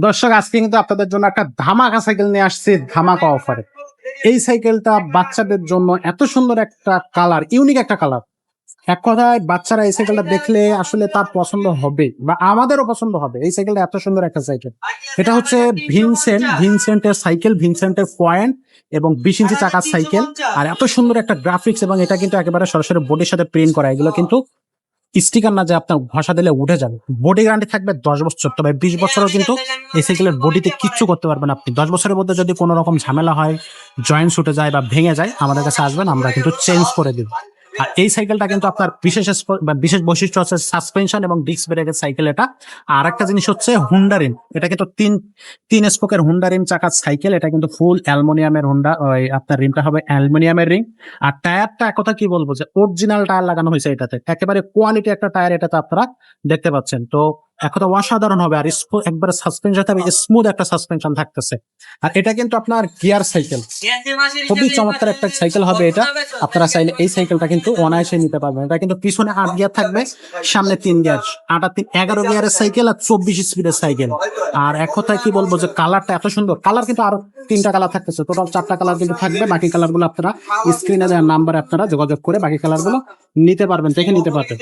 দর্শক, আজকে কিন্তু আপনাদের জন্য একটা ধামাকা সাইকেল নিয়ে আসছি, ধামাকা অফারে। এই সাইকেলটা বাচ্চাদের জন্য এত সুন্দর একটা কালার, ইউনিক একটা কালার। এক কথায় বাচ্চারা এই সাইকেলটা দেখলে আসলে তার পছন্দ হবে বা আমাদেরও পছন্দ হবে। এই সাইকেলটা এত সুন্দর একটা সাইকেল। এটা হচ্ছে ভিনসেন্টের সাইকেল, ভিনসেন্টের পয়েন্ট এবং 20 ইঞ্চি চাকার সাইকেল। আর এত সুন্দর একটা গ্রাফিক্স, এবং এটা কিন্তু একেবারে সরাসরি বোর্ডের সাথে প্রিন্ট করা। এগুলো কিন্তু স্টিকার না যে আপনার ঘষা দিলে উঠে যাবে। বডি গ্যারান্টি থাকবে 10 বছর, তবে 20 বছরও কিন্তু এই সাইকেলের বডিতে কিচ্ছু করতে পারবেন আপনি। 10 বছরের মধ্যে যদি কোনো রকম ঝামেলা হয়, জয়েন্টস উঠে যায় বা ভেঙে যায়, আমাদের কাছে আসবেন, আমরা কিন্তু চেঞ্জ করে দিব। আর এই সাইকেলটা কিন্তু আপনার বিশেষ বৈশিষ্ট্য হচ্ছে সাসপেনশন এবং ডিস্ক ব্রেকের সাইকেল এটা। আর একটা জিনিস হচ্ছে হুন্ডা রিম। এটা কিন্তু তিন স্পোকের হুন্ডা রিম চাকার সাইকেল। এটা কিন্তু ফুল অ্যালুমিনিয়ামের হুন্ডা, আপনার রিমটা হবে অ্যালুমিনিয়ামের রিম। আর টায়ারটা এক কথা কি বলবো, যে অরিজিনাল টায়ার লাগানো হয়েছে এটাতে, একেবারে কোয়ালিটি একটা টায়ার এটাতে আপনারা দেখতে পাচ্ছেন। তো এক কথা অসাধারণ হবে। আর একবারে সাসপেনশন থাকবে, স্মুথ একটা সাসপেনশন থাকতেছে। আর এটা কিন্তু আপনার গিয়ার সাইকেল, খুবই চমৎকার একটা সাইকেল হবে এটা। আপনারা চাইলে এই সাইকেলটা কিন্তু অনায়াসে নিতে পারবেন। এটা কিন্তু পিছনে 8 গিয়ার থাকবে, সামনে 3 গিয়ার, 11 গিয়ারের সাইকেল আর 24 স্পিডের সাইকেল। আর এক কথায় কি বলবো, যে কালারটা এত সুন্দর। কালার কিন্তু আরো 3টা কালার থাকতেছে, টোটাল 4টা কালার কিন্তু থাকবে। বাকি কালার গুলো আপনারা স্ক্রিনে দেওয়ার নাম্বারে আপনারা যোগাযোগ করে বাকি কালার গুলো নিতে পারবেন, দেখে নিতে পারবেন।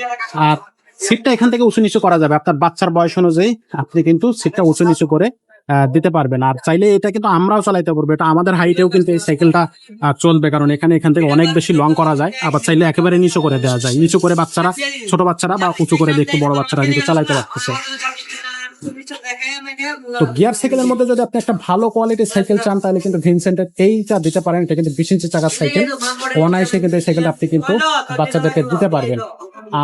আর সিটটা এখান থেকে উঁচু নিচু করা যাবে, আপনার বাচ্চার বয়স অনুযায়ী আপনি কিন্তু সিটটা উঁচু নিচু করে দিতে পারবেন। আর চাইলে এটা কিন্তু আমরাও চালাইতে পারবো, এটা আমাদের হাইটেও কিন্তু এই সাইকেলটা চলবে, কারণ এখান থেকে অনেক বেশি লং করা যায়। আবার চাইলে একেবারে নিচু করে দেওয়া যায়, নিচু করে বাচ্চারা, ছোট বাচ্চারা বা উঁচু করে দেখতে বড় বাচ্চারা কিন্তু চালাইতে পারতেছে। তো গিয়ার সাইকেলের মধ্যে যদি আপনি একটা ভালো কোয়ালিটির সাইকেল চান, তাহলে কিন্তু ভিনসেন্টের এইটা দিতে পারেন। এটা কিন্তু 20 ইঞ্চি চাকার সাইকেল, অনায়াসে কিন্তু এই সাইকেলটা আপনি কিন্তু বাচ্চাদেরকে দিতে পারবেন।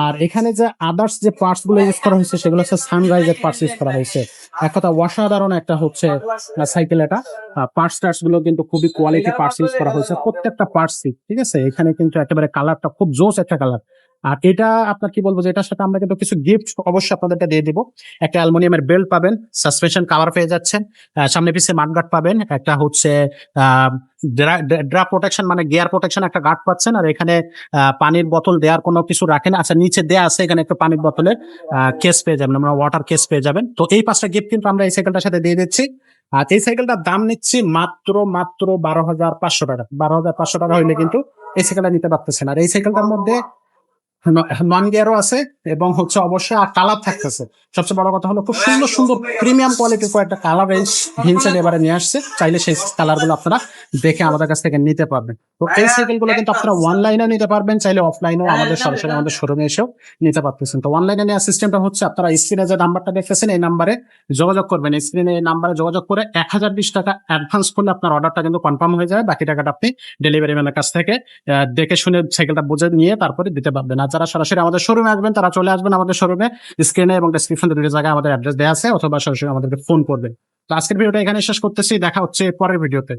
আর এখানে যে আদার্স যে পার্টস গুলো ইউজ করা হয়েছে, সেগুলো হচ্ছে সানরাইজের পার্টস ইউজ করা হয়েছে। এক কথা অসাধারণ একটা হচ্ছে সাইকেল এটা। পার্টস গুলো কিন্তু খুবই কোয়ালিটি পার্টস ইউজ করা হয়েছে, প্রত্যেকটা পার্টসই ঠিক আছে। এখানে কিন্তু একেবারে কালারটা খুব জোস একটা কালার। আর এটা আপনার কি বলবো, যে এটার সাথে আমরা কিন্তু কিছু গিফট অবশ্যই আপনাদেরকে দিয়ে দিব। একটা অ্যালুমিনিয়ামের বেল্ট পাবেন, সাসপেনশন কভার পেয়ে যাচ্ছেন, সামনে পিছে মাডগার্ড পাবেন, একটা হচ্ছে ড্রাপ প্রোটেকশন মানে গিয়ার প্রোটেকশন একটা গার্ড পাচ্ছেন। আর এখানে পানির বোতল দেওয়ার কোনো কিছু রাখেন, আচ্ছা নিচে দেয়া আছে, এখানে একটা পানির বোতলের কেস পেয়ে যাবেন, আমরা ওয়াটার কেস পেয়ে যাবেন। তো এই 5টা গিফট কিন্তু আমরা এই সাইকেলটার সাথে দিয়ে দিচ্ছি। আর এই সাইকেলটার দাম নিচ্ছি মাত্র 12,500 টাকা। 12,500 টাকা হইলে কিন্তু এই সাইকেলটা নিতে পারতেছেন। আর এই সাইকেলটার মধ্যে নন গিয়ারও আছে এবং হচ্ছে অবশ্যই আর কালার থাকতেছে। সবচেয়ে বড় কথা হলো খুব সুন্দর সুন্দর প্রিমিয়াম কোয়ালিটির কয়েকটা কালার রেঞ্জ ভিনসেন্ট এবারে নিয়ে আসছে। চাইলে সেই কালার গুলো আপনারা দেখে আমাদের কাছ থেকে নিতে পারবেন। তো এই সাইকেল গুলো কিন্তু আপনারা অনলাইনেও নিতে পারবেন, চাইলে অফলাইনেও আমাদের সরাসরি আমাদের শোরুমে এসেও নিতে পারতেছেন। তো অনলাইনে নেওয়ার সিস্টেমটা হচ্ছে, আপনারা স্ক্রিনে যে নাম্বারটা দেখতেছেন এই নাম্বারে যোগাযোগ করবেন। স্ক্রিনে এই নাম্বারে যোগাযোগ করে 1020 টাকা অ্যাডভান্স করলে আপনার অর্ডারটা কিন্তু কনফার্ম হয়ে যাবে। বাকি টাকাটা আপনি ডেলিভারি ম্যানের কাছ থেকে দেখে শুনে সাইকেলটা বুঝে নিয়ে তারপরে দিতে পারবেন। আর যারা সরাসরি আমাদের শোরুমে আসবেন, তারা চলে আসবেন আমাদের শোরুমে। স্ক্রিনে এবং ডেসক্রিপশনে দুটো জায়গায় আমাদের অ্যাড্রেস দেওয়া আছে, অথবা সরাসরি আমাদেরকে ফোন করবেন। তো আজকের ভিডিওটা এখানে শেষ করতেছি, দেখা হচ্ছে পরের ভিডিওতে।